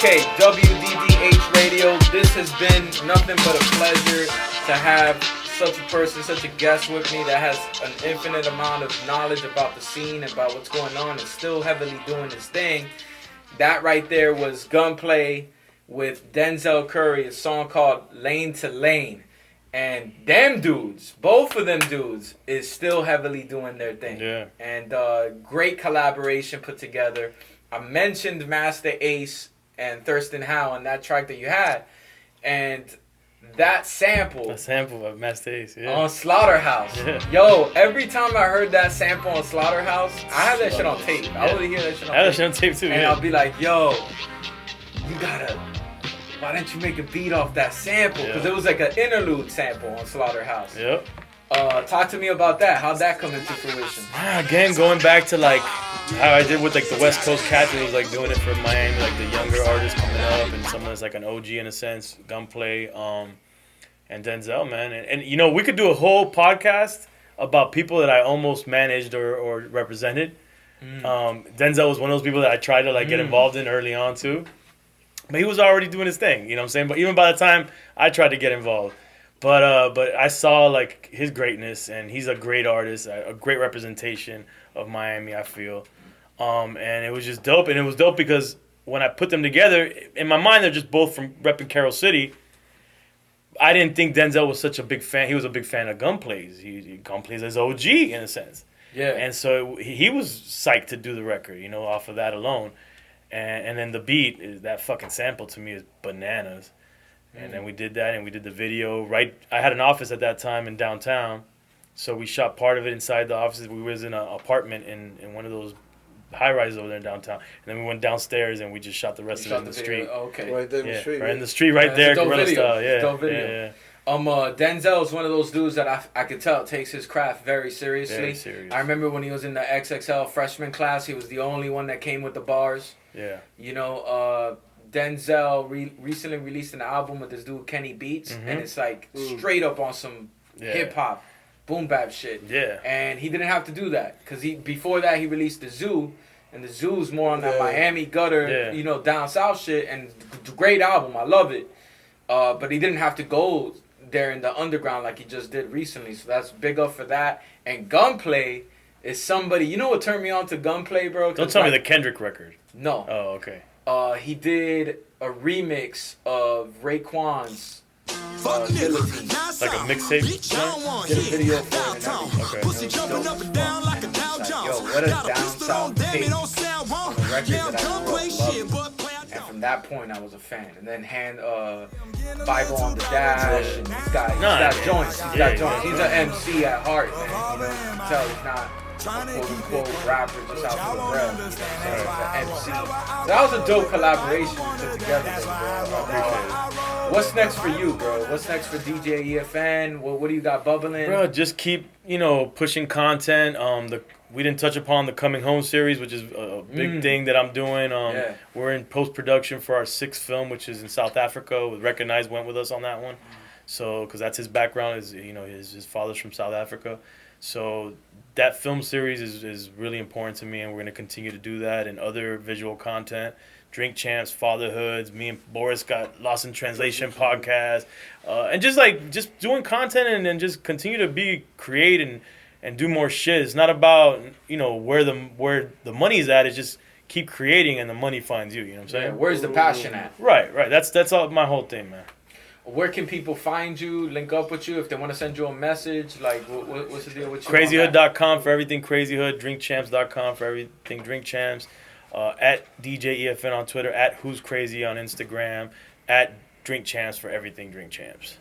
Okay, WDDH Radio. This has been nothing but a pleasure to have such a person, such a guest with me that has an infinite amount of knowledge about the scene, about what's going on, and still heavily doing his thing. That right there was Gunplay with Denzel Curry, a song called Lane to Lane. And them dudes, both of them dudes, is still heavily doing their thing. Yeah. And great collaboration put together. I mentioned Master Ace and Thurston Howe on that track that you had. And that sample. A sample of Master Ace, yeah. On Slaughterhouse. Yeah. Yo, every time I heard that sample on Slaughterhouse, I had that shit on tape. Yeah. I would hear that shit on tape. I had that shit on tape too, And yeah. I'll be like, yo, you gotta... Why didn't you make a beat off that sample? Because it was like an interlude sample on Slaughterhouse. Yep. Talk to me about that. How'd that come into fruition? Again, going back to like how I did with like the West Coast cats, it was like doing it for Miami, like the younger artists coming up, and someone that's like an OG in a sense, Gunplay, and Denzel, man. And you know, we could do a whole podcast about people that I almost managed or represented. Denzel was one of those people that I tried to like get involved in early on too. But he was already doing his thing, you know what I'm saying? But even by the time I tried to get involved. But I saw like his greatness, and he's a great artist, a great representation of Miami, I feel. And it was just dope. And it was dope because when I put them together, in my mind, they're just both from repping Carroll City. I didn't think Denzel was such a big fan. He was a big fan of Gunplay's. Gunplay's as OG in a sense. Yeah. And so he was psyched to do the record, you know, off of that alone. And then the beat, is that fucking sample to me is bananas. And then we did that, and we did the video. Right, I had an office at that time in downtown, so we shot part of it inside the offices. We was in an apartment in one of those high-rises over there in downtown. And then we went downstairs, and we just shot the rest of it in the street. Oh, okay. Right there in the street. Right in the street, right there, guerrilla style. Yeah, dope video. Denzel is one of those dudes that I could tell takes his craft very seriously. Very serious. I remember when he was in the XXL freshman class, he was the only one that came with the bars. Yeah. You know, Denzel recently released an album with this dude Kenny Beats, and it's like straight up on some hip hop, boom bap shit. Yeah. And he didn't have to do that because before that he released the Zoo, and the Zoo's more on that Miami gutter, you know, down south shit, and great album, I love it. But he didn't have to go there in the underground like he just did recently, so that's big up for that. And Gunplay is somebody, you know what turned me on to Gunplay, bro? Don't tell me the Kendrick record. No. Oh, okay. He did a remix of Raekwon's Ability. Like a mixtape? Did a video for it and everything. Okay. Yo, what a down south take on a record that I grew up loving. And from that point, I was a fan. And then Bible on the Dash, and he's got joints. He's got joints. He's an MC at heart, man. You know, you can tell he's not quote unquote rapper just out for the bread. He's an MC. That was a dope collaboration we put together, bro. I appreciate it. What's next for you, bro? What's next for DJ EFN? What do you got bubbling? Bro, just keep, pushing content. We didn't touch upon the Coming Home series, which is a big thing that I'm doing. We're in post-production for our 6th film, which is in South Africa. Recognize went with us on that one. So, because that's his background, his father's from South Africa. So that film series is really important to me, and we're going to continue to do that and other visual content. Drink Champs, Fatherhoods, me and Boris got Lost in Translation podcast. And just doing content and just continue to create and do more shit. It's not about, where the money's at. It's just keep creating and the money finds you. You know what I'm saying? Yeah, where's the passion at? Right. That's all my whole thing, man. Where can people find you, link up with you if they want to send you a message? Like, what's the deal with you? Crazyhood.com for everything Crazy Hood. Drinkchamps.com for everything Drink Champs. At DJ Efn on Twitter. At Who's Crazy on Instagram. At Drink Champs for everything Drink Champs.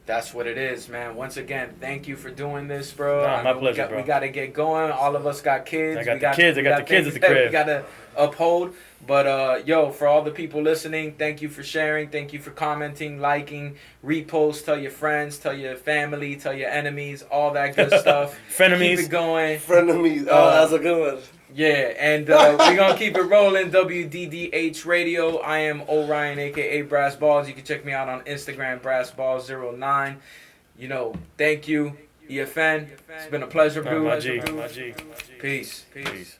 That's what it is, man. Once again, thank you for doing this, bro. Nah, my pleasure, bro. We got to get going. All of us got kids. I got the kids at the crib. We got to uphold. But, for all the people listening, thank you for sharing. Thank you for commenting, liking, repost. Tell your friends, tell your family, tell your enemies, all that good stuff. Frenemies. Keep it going. Frenemies. Oh, that's a good one. Yeah, and we're going to keep it rolling. WDDH Radio. I am Orion, a.k.a. Brass Balls. You can check me out on Instagram, BrassBalls09. Thank you, EFN. It's been a pleasure, bro. My G. Peace. Peace.